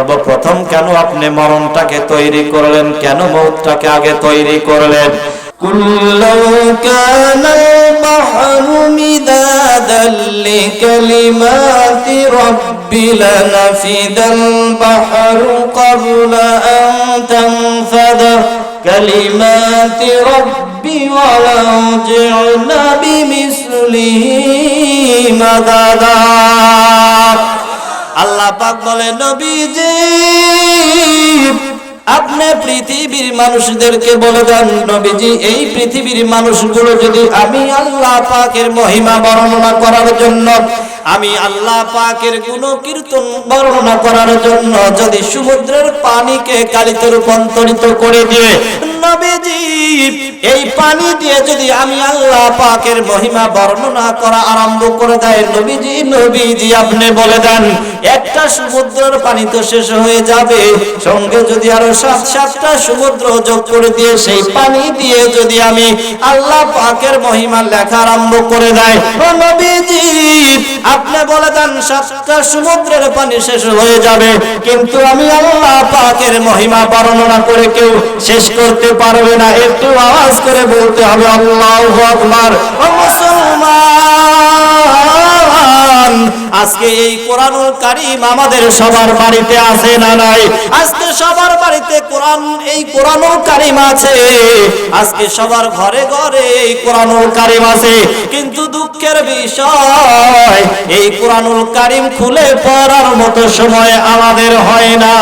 সর্বপ্রথম কেন আপনি মরণটাকে তৈরি করলেন, কেন মৌতটাকে আগে তৈরি করলেন? কুল্লাউ কানাল বাহরু মিদাদাল লিকালিমাতি রাব্বি লানাফিদাল বাহরু ক্বাবলা আন তানফাদা কালিমাতি রাব্বি ওয়ালাউ জি'না বিমিসলিহি মাদাদা। আল্লাহ পাক বলে, নবীজি আপনি পৃথিবীর মানুষদেরকে বলে দেন, নবীজি এই পৃথিবীর মানুষগুলো যদি আমি আল্লাহ পাকের মহিমা বর্ণনা করার জন্য, আমি আল্লাহ পাকের গুণকীর্তন বর্ণনা করার জন্য যদি সমুদ্রের পানিকে কালিতে রূপান্তরিত করে দিয়ে, নবীজি এই পানি দিয়ে যদি আমি আল্লাহ পাকের মহিমা বর্ণনা করা আরম্ভ করে দেয়, নবীজি আপনি বলে দেন একটা সমুদ্রের পানি তো শেষ হয়ে যাবে, সঙ্গে যদি আরো 7টা সমুদ্র যোগ করে দিয়ে সেই পানি দিয়ে যদি আমি আল্লাহ পাকের মহিমা লেখা আরম্ভ করে দেয়, ও নবীজি আপনি বলে দেন 7টা সমুদ্রের পানি শেষ হয়ে যাবে, কিন্তু আমি আল্লাহ পাকের মহিমা বর্ণনা করে কেউ শেষ করতে পারবে না। একটু আওয়াজ করে বলতে হবে আল্লাহু আকবার। ও মুসলমান, আজকে এই কোরআনুল কারীম আমাদের সবার বাড়িতে আছে না নাই? আজকে সবার বাড়িতে এই কোরআনুল কারীম আছে, আজকে সবার ঘরে ঘরে এই কোরআনুল কারীম আছে, কিন্তু দুঃখের বিষয় এই কোরআনুল কারীম খুলে পড়ার মতো সময় আমাদের হয় না।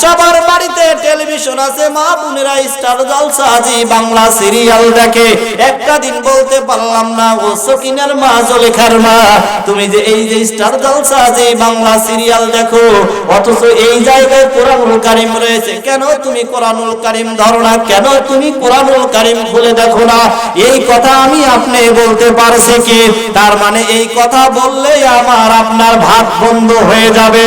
সবার বাড়িতে টেলিভিশন আছে, মা বোনেরা স্টার জলসা জি বাংলা সিরিয়াল দেখে। একটা দিন বলতে পারলাম না, ও সকিনার মা, জলেখার মা, তুমি যে এই যে স্টার জলসা জি বাংলা সিরিয়াল দেখো, অথচ এই জায়গায় কোরআনুল কারীম রয়েছে, কেন তুমি কোরআনুল কারীম ধরো না? কেন তুমি কোরআনুল কারীম খুলে দেখো না? এই কথা আমি আপনি বলতে পারছি কি? তার মানে এই কথা বললেই আমার আপনার ভাত বন্ধ হয়ে যাবে।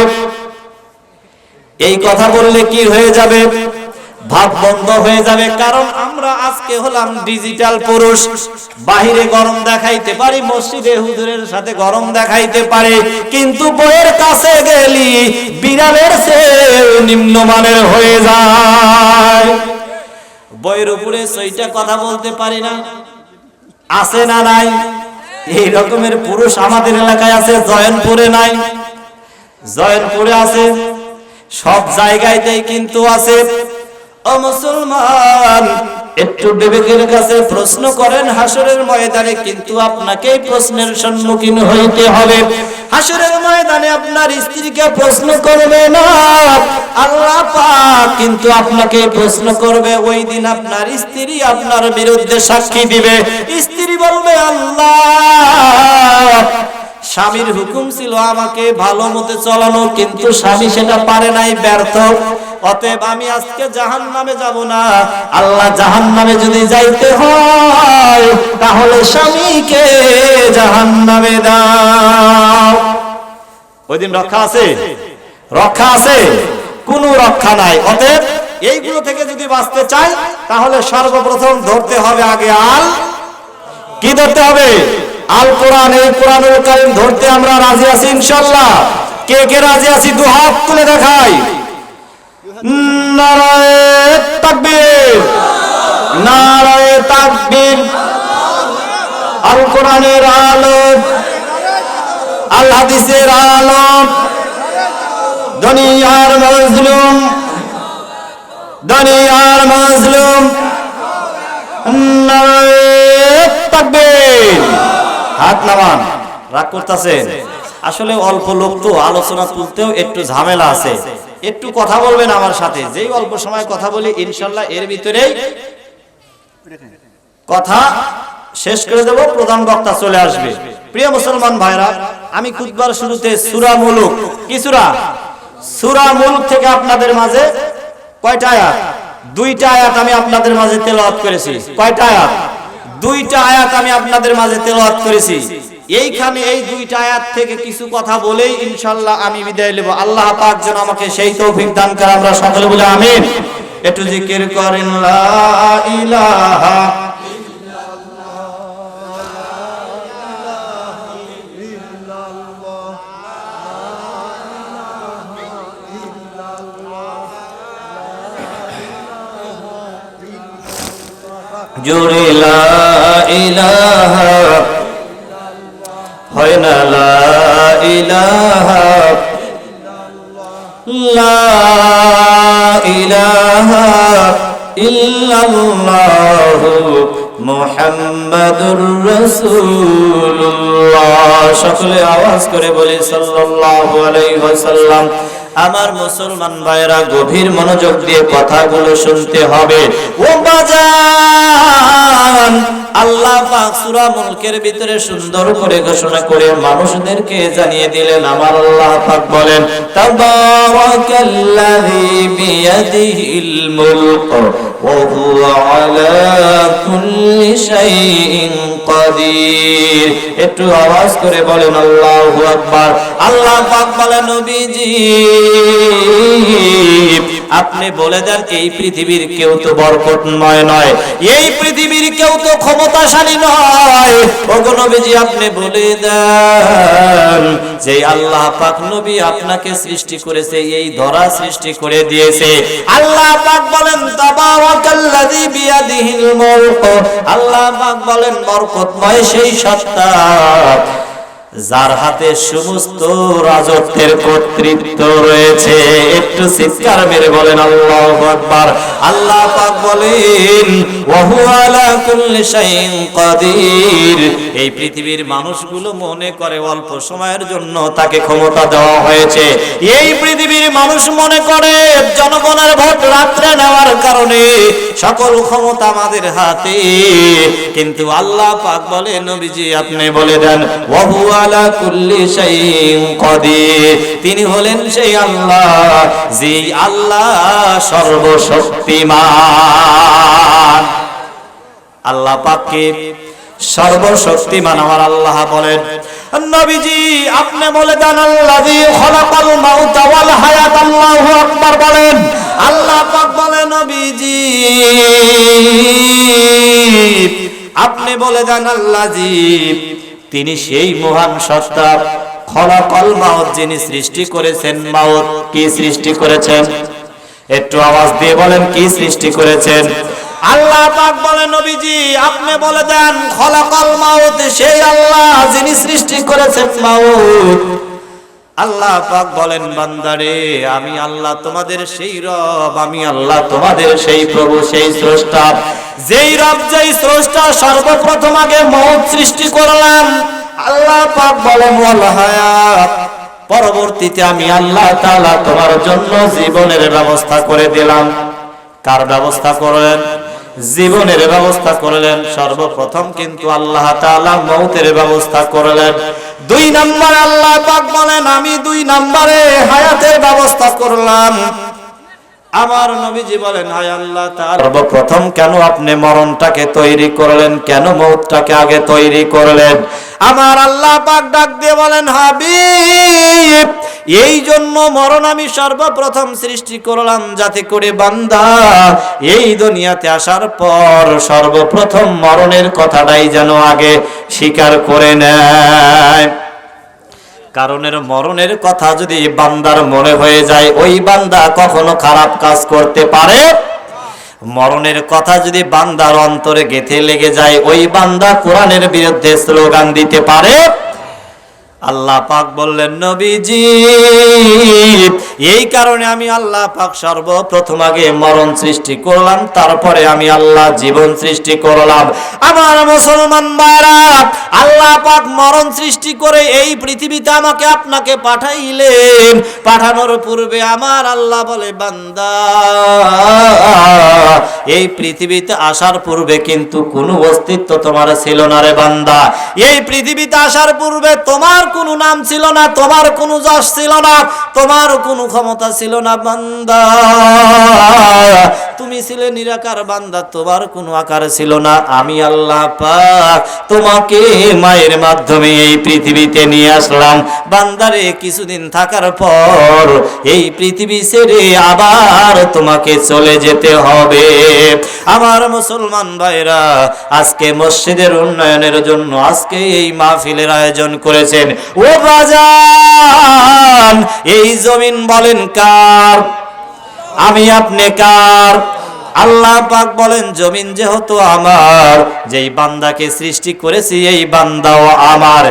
এই কথা বললে কি হয়ে যাবে? ভাত বন্ধ হয়ে যাবে। কারণ আমরা আজকে হলাম ডিজিটাল পুরুষ, বাহিরে গরম দেখাইতে পারি, মসজিদে হুজুরের সাথে গরম দেখাইতে পারি, কিন্তু বইয়ের কাছে গেলি বিড়ালের চেয়ে নিম্নমানের হয়ে যায়। বইয়ের উপরে 6টা কথা বলতে পারি না, আছে না নাই? এই রকমের পুরুষ আমাদের এলাকায় আছে, জয়নপুরে নাই, জয়নপুরে আছে, সব জায়গাতেই কিন্তু আছে। ও মুসলমান, একটু বিবেকের কাছে প্রশ্ন করেন হাসরের ময়দানে, কিন্তু আপনাকে প্রশ্নের সম্মুখীন হইতে হবে। হাসরের ময়দানে আপনার স্ত্রীকে প্রশ্ন করবে না আল্লাহ পাক, কিন্তু আপনাকে প্রশ্ন করবে। ওই দিন আপনার স্ত্রী আপনার বিরুদ্ধে সাক্ষী দিবে। স্ত্রী বলবে, আল্লাহ স্বামীর হুকুম ছিল আমাকে ভালো মতে চালানো, কিন্তু স্বামী সেটা পারে নাই, ব্যর্থ, অতএব আমি আজকে জাহান্নামে যাব না। আল্লাহ, জাহান্নামে যদি যাইতে হয় তাহলে স্বামীকে জাহান্নামে দাও। ওই দিন রক্ষা আছে? রক্ষা আছে? কোনো রক্ষা নাই। অতএব এইগুলো থেকে যদি বাঁচতে চাই তাহলে সর্বপ্রথম ধরতে হবে আগে কি ধরতে হবে? আল কোরআন। এই কোরআনুল কারীম ধরতে আমরা রাজি আছি ইনশাআল্লাহ। কে কে রাজি আছি? দুই হাত তুলে দেখাই। নারায়ে তাকবীর, নারায়ে তাকবীর। আল কোরআনের আলো, আল হাদিসের আলো, দুনিয়ার মাজলুম, দুনিয়ার মাজলুম। নারায়ে তাকবীর। হাত নামান। রাগ করতেছেন? আসলে অল্প লোক তো, আলোচনা তুলতেও একটু ঝামেলা আছে। একটু কথা বলবেন আমার সাথে, যেই অল্প সময় কথা বলি ইনশাআল্লাহ এর ভিতরেই কথা শেষ করে দেব, প্রধান বক্তা চলে আসবে। প্রিয় মুসলমান ভাইরা, আমি খুতবার শুরুতে সূরা মুলুক, কি সূরা? সূরা মুলুক থেকে আপনাদের মাঝে কয়টা আয়াত? 2টা আয়াত আমি আপনাদের মাঝে তেলাওয়াত করেছি। কয়টা আয়াত? 2টা আয়াত আমি আপনাদের মাঝে তেলাওয়াত করেছি। এইখানে এই 2টা আয়াত থেকে কিছু কথা বলেই ইনশাআল্লাহ আমি বিদায় নেব। আল্লাহ পাক যেন আমাকে সেই তৌফিক দান করে। আমরা সকলে বলি আমিন। একটু জিকির করেন লা ইলাহা জোরে লা ইলাহা হয় না লা ইলাহা লা ইলাহা ইল্লাল্লাহু মুহাম্মাদুর রাসূলুল্লাহ। সকলে আওয়াজ করে বলি সাল্লাল্লাহু আলাইহি ওয়াসাল্লাম। আমার মুসলমান ভাইরা গভীর মনোযোগ দিয়ে কথাগুলো শুনতে হবে। ও বাজান, আল্লাহ পাক সূরা মুলকের ভিতরে সুন্দর করে ঘোষণা করে মানুষদেরকে জানিয়ে দিলেন, আমার আল্লাহ পাক বলেন, তাবারাকাল্লাযী বিয়াদিহিল মুলক ওয়া হুয়া আলা কুল্লি শাইইন কাদির। একটু আওয়াজ করে বলেন আল্লাহু আকবার। আল্লাহ পাক বলেন, নবীজি আপনি বলে দেন এই পৃথিবীর কেউ তো বরকতময় নয়, এই পৃথিবীর কেউ তো ক্ষমতাশালী নয়। ওগো নবীজি আপনি বলে দেন যে আল্লাহ পাক নবী আপনাকে সৃষ্টি করেছে, এই ধরা সৃষ্টি করে দিয়েছে। আল্লাহ পাক বলেন তাবারাকাল্লাযী বিয়াদিহিল মুলক। আল্লাহ পাক বলেন বরকতময় সেই সত্তা যার হাতে সমস্ত রাজত্বের কর্তৃত্ব রয়েছে। একটু চিৎকার মেরে বলেন আল্লাহু আকবার। আল্লাহ পাক বলেন ওয়া হুয়া আলা কুল্লি শাইইন কাদির। এই পৃথিবীর মানুষগুলো মনে করে অল্প সময়ের জন্য তাকে ক্ষমতা দেওয়া হয়েছে। এই পৃথিবীর মানুষ মনে করে জনগণের ভোট রাত্রে নেওয়ার কারণে সকল ক্ষমতা আমাদের হাতে। কিন্তু আল্লাহ পাক বলে, নবীজি আপনি বলে দেন ওয়া হুয়া আলা কুল্লি শাইইন কাদির। তিনি হলেন সেই আল্লাহ, যে আল্লাহ সর্বশক্তিমান। আল্লাহ পাককে সর্বশক্তিমান আমার আল্লাহ বলেন। নবীজি আপনি বলে দেন আল্লাযী খালাকাল মাউতা ওয়াল হায়াত। আল্লাহু আকবার বলেন। আল্লাহ পাক বলে, নবীজি আপনি বলে দেন আল্লাযী তিনি সেই মহান সত্তা খলাকাল মাউত, যিনি সৃষ্টি করেছেন মাউত। কি সৃষ্টি করেছেন? একটু আওয়াজ দিয়ে বলেন কি সৃষ্টি করেছেন? আল্লাহ পাক বলে, নবীজি আপনি বলে দেন খলাকাল মাউত, সেই আল্লাহ যিনি সৃষ্টি করেছেন মাউত। আল্লাহ পাক বলেন, বান্দারে আমি আল্লাহ তোমাদের সেই রব, আমি আল্লাহ তোমাদের সেই প্রভু, সেই স্রষ্টা। যেই রব, যেই স্রষ্টা সর্বপ্রথম আগে মওত সৃষ্টি করলাম। আল্লাহ পাক বলেন ওয়াল হায়াত, পরবর্তীতে আমি আল্লাহ তাআলা তোমার জন্য জীবনের ব্যবস্থা করে দিলাম। কার ব্যবস্থা করলেন? জীবনের ব্যবস্থা করলেন। সর্বপ্রথম কিন্তু আল্লাহ তাআলা মওতের ব্যবস্থা করলেন। 2 নম্বরে আল্লাহ পাক বলেন, আমি 2 নম্বরে হায়াতের ব্যবস্থা করলাম। আমার নবীজি বলেন, হায় আল্লাহ তাআলা সর্বপ্রথম কেন আপনি মরণটাকে তৈরি করলেন, কেন মওতটাকে আগে তৈরি করলেন? আমার আল্লাহ পাক ডাক দিয়ে বলেন, হাবিব এই জন্য মরণ আমি সর্বপ্রথম সৃষ্টি করলাম, যাতে করে বান্দা এই দুনিয়াতে আসার পর সর্বপ্রথম মরণের কথাটাই যেন আগে স্বীকার করে নেয়। কারণের মরণের কথা যদি বান্দার মনে হয়ে যায়, ওই বান্দা কখনো খারাপ কাজ করতে পারে। মরণের কথা যদি বান্দার অন্তরে গেঁথে লেগে যায়, ওই বান্দা কোরআনের বিরুদ্ধে স্লোগান দিতে পারে। আল্লাহ পাক বললেন, নবীজি এই কারণে আমি আল্লাহ পাক সর্বপ্রথম আগে মরণ সৃষ্টি করলাম, তারপরে আমি আল্লাহ জীবন সৃষ্টি করলাম। আমার মুসলমান ভাইরা, আল্লাহ পাক মরণ সৃষ্টি করে এই পৃথিবীতে আমাকে আপনাকে পাঠাইলেন। পাঠানোর পূর্বে আমার আল্লাহ বলে, বান্দা এই পৃথিবীতে আসার পূর্বে কিন্তু কোনো অস্তিত্ব তোমার ছিল না রে বান্দা। এই পৃথিবীতে আসার পূর্বে তোমার কোনো নাম ছিল না, তোমার কোনো যশ ছিল না, তোমার কোনো ক্ষমতা ছিল না বান্দা। তুমি ছিলে নিরাকার বান্দা, তোমার কোনো আকার ছিল না। আমি আল্লাহ পাক তোমাকে মায়ের মাধ্যমে এই পৃথিবীতে নিয়ে আসলাম। বান্দারে কিছুদিন থাকার পর এই পৃথিবী ছেড়ে আবার তোমাকে চলে যেতে হবে। আমার মুসলমান ভাইরা, আজকে মসজিদের উন্নয়নের জন্য আজকে এই মাহফিলের আয়োজন করেছেন। ও বাজান, এই জমিন বলেন কার? আমি আপনি কার? আল্লাহ পাক বলেন জমিন যেহেতু আমার, যেই বান্দাকে সৃষ্টি করেছি এই বান্দাও আমার,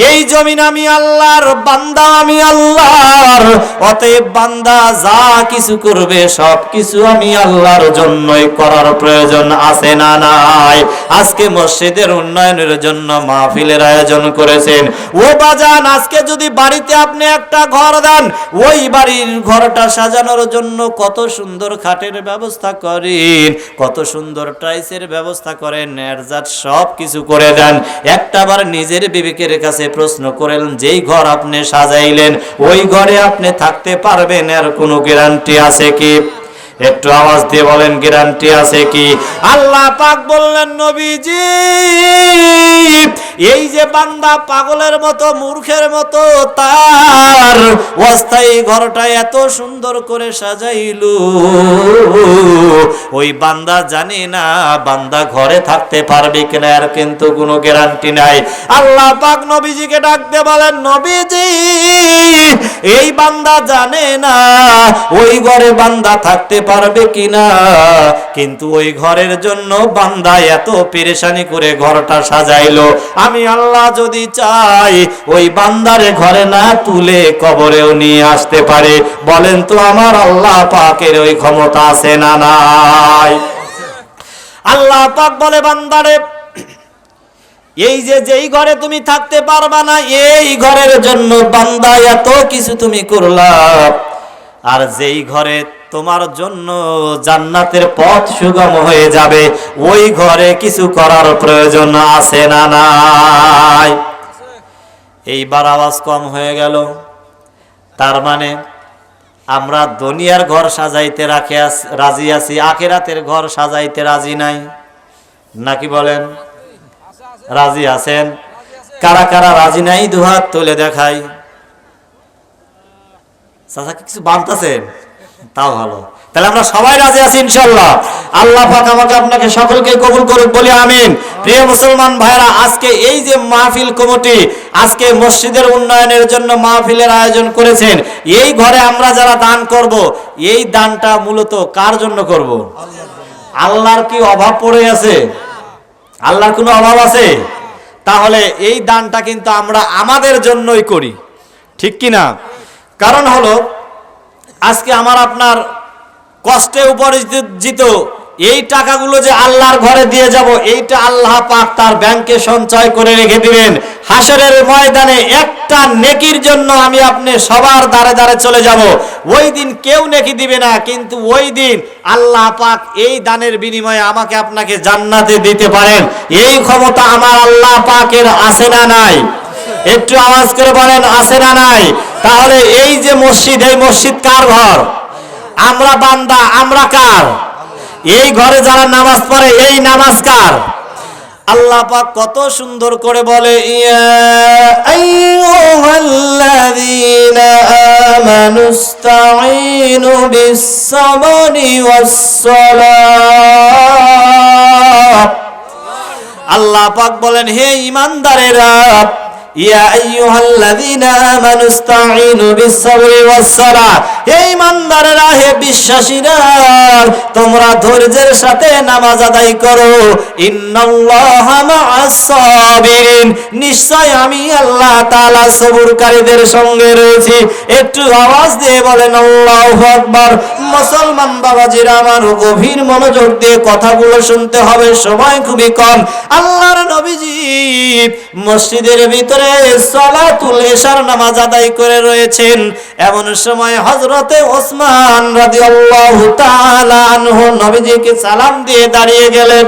এই জমিন আমি আল্লাহর, বান্দা আমি আল্লাহর, অতএব বান্দা যা কিছু করবে সব কিছু আমি আল্লাহর জন্যই করার প্রয়োজন আছে না নাই? আজকে মসজিদের উন্নয়নের জন্য মাহফিলের আয়োজন করেছেন, ও বাজান আজকে যদি বাড়িতে আপনি একটা ঘর দেন, ওই বাড়ির ঘরটা সাজানোর জন্য কত সুন্দর খাটের ব্যবস্থা করেন, কত সুন্দর টাইলসের ব্যবস্থা করেন, এরজাত সব কিছু করে দেন। একটাবার নিজের বিবেকের কাছে প্রশ্ন করেন, যেই ঘর আপনি সাজাইলেন ওই ঘরে আপনি থাকতে পারবেন, এর কোনো গ্যারান্টি আছে কি? একটু আওয়াজ দিয়ে বলেন, গ্যারান্টি আছে কি? আল্লাহ পাক বললেন নবীজি, এই যে বান্দা পাগলের মতো মূর্খের মতো তার অস্থায়ী ঘরটা এত সুন্দর করে সাজাইলো, ওই বান্দা জানে না বান্দা ঘরে থাকতে পারবে কিনা, এর কিন্তু কোনো গ্যারান্টি নাই। আল্লাহ পাক নবীজিকে ডাকতে বলেন, নবীজি এই বান্দা জানে না ওই ঘরে বান্দা থাকতে পারবে কিনা, কিন্তু ওই ঘরের জন্য বান্দা এত পেরেশানি করে ঘরটা সাজাইলো, আমি আল্লাহ যদি চাই ওই বান্দারে ঘরে না তুলে কবরেও নিয়ে আসতে পারে। বলেন তো আমার আল্লাহ পাকের ওই ক্ষমতা আছে না নাই? আল্লাহ পাক বলে বান্দারে, এই যে যেই ঘরে তুমি থাকতে পারবা না এই ঘরের জন্য বান্দা এত কিছু তুমি করলা, আর যেই ঘরে তোমার জন্য জান্নাতের পথ সুগম হয়ে যাবে ওই ঘরে কিছু করার প্রয়োজন আছে না নাই? এইবার আওয়াজ কম হয়ে গেল। তার মানে আমরা দুনিয়ার ঘর সাজাইতে রাজি আছি, আখিরাতের ঘর সাজাইতে রাজি নাই, নাকি বলেন? রাজি আছেন? কারা কারা রাজি নাই দুহাত তুলে দেখাই। চাচা কিছু বানতেছেন, তাও ভালো। তাহলে আমরা সবাই রাজি আছি ইনশাআল্লাহ। আল্লাহ পাক আমাকে আপনাকে সকলকে কবুল করুক, বলি আমিন। প্রিয় মুসলমান ভাইরা, আজকে এই যে মাহফিল কমিটি আজকে মসজিদের উন্নয়নের জন্য মাহফিলের আয়োজন করেছেন, এই ঘরে আমরা যারা দান করব, এই দানটা মূলত কার জন্য করব? আল্লাহর কি অভাব পড়ে আছে? আল্লাহর কোনো অভাব আছে? তাহলে এই দানটা কিন্তু আমরা আমাদের জন্যই করি, ঠিক কি না? কারণ হলো আজকে আমার আপনার কষ্টে উপার্জিত এই টাকাগুলো যে আল্লাহর ঘরে দিয়ে যাব, এইটা আল্লাহ পাক তার ব্যাংকে সঞ্চয় করে রেখে দিবেন। হাসরের ময়দানে একটা নেকির জন্য আমি আপনি সবার দ্বারে দ্বারে চলে যাব, ওই দিন কেউ নেকি দিবে না, কিন্তু ওই দিন আল্লাহ পাক এই দানের বিনিময়ে আমাকে আপনাকে জান্নাতে দিতে পারেন, এই ক্ষমতা আমার আল্লাহ পাকের আছে না নাই? একটু আওয়াজ করে বলেন, আছে না নাই? তাহলে এই যে মসজিদ, এই মসজিদ কার ঘর? আমরা বান্দা, আমরা কার? এই ঘরে যারা নামাজ পড়ে এই নামাজ কার? আল্লাহ পাক কত সুন্দর করে বলে, ইয়া আইয়ুহাল্লাযীনা আমানুস্তাঈনু বিস-সাবরি ওয়াস-সালাহ। আল্লাহ পাক বলেন, হে ঈমানদারেরা, ইয়া আইয়ুহাল্লাযীনা আমানুস্তাঈনু বিস-সাবরি ওয়াস-সালাহ, হে ঈমানদারেরা, হে বিশ্বাসীরা, তোমরা ধৈর্যের সাথে নামাজ আদায় করো। ইন্নাল্লাহা মা'আস-সাবিরিন, নিশ্চয় আমি আল্লাহ তাআলা সবুরকারীদের সঙ্গে রয়েছি। একটু আওয়াজ দিয়ে বলেন আল্লাহু আকবার। মুসলমান বাবাজিরা আমার, গভীর মনোযোগ দিয়ে কথাগুলো শুনতে হবে, সময় খুবই কম। আল্লাহর নবীজি মসজিদের ভিতরে সালাতুল ইশার নামাজ আদায় করে রয়েছেন, এমন সময় হযরতে ওসমান রাদিয়াল্লাহু তাআলা আনহু নবীজিকে সালাম দিয়ে দাঁড়িয়ে গেলেন।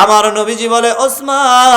আমার নবীজি বলে, ওসমান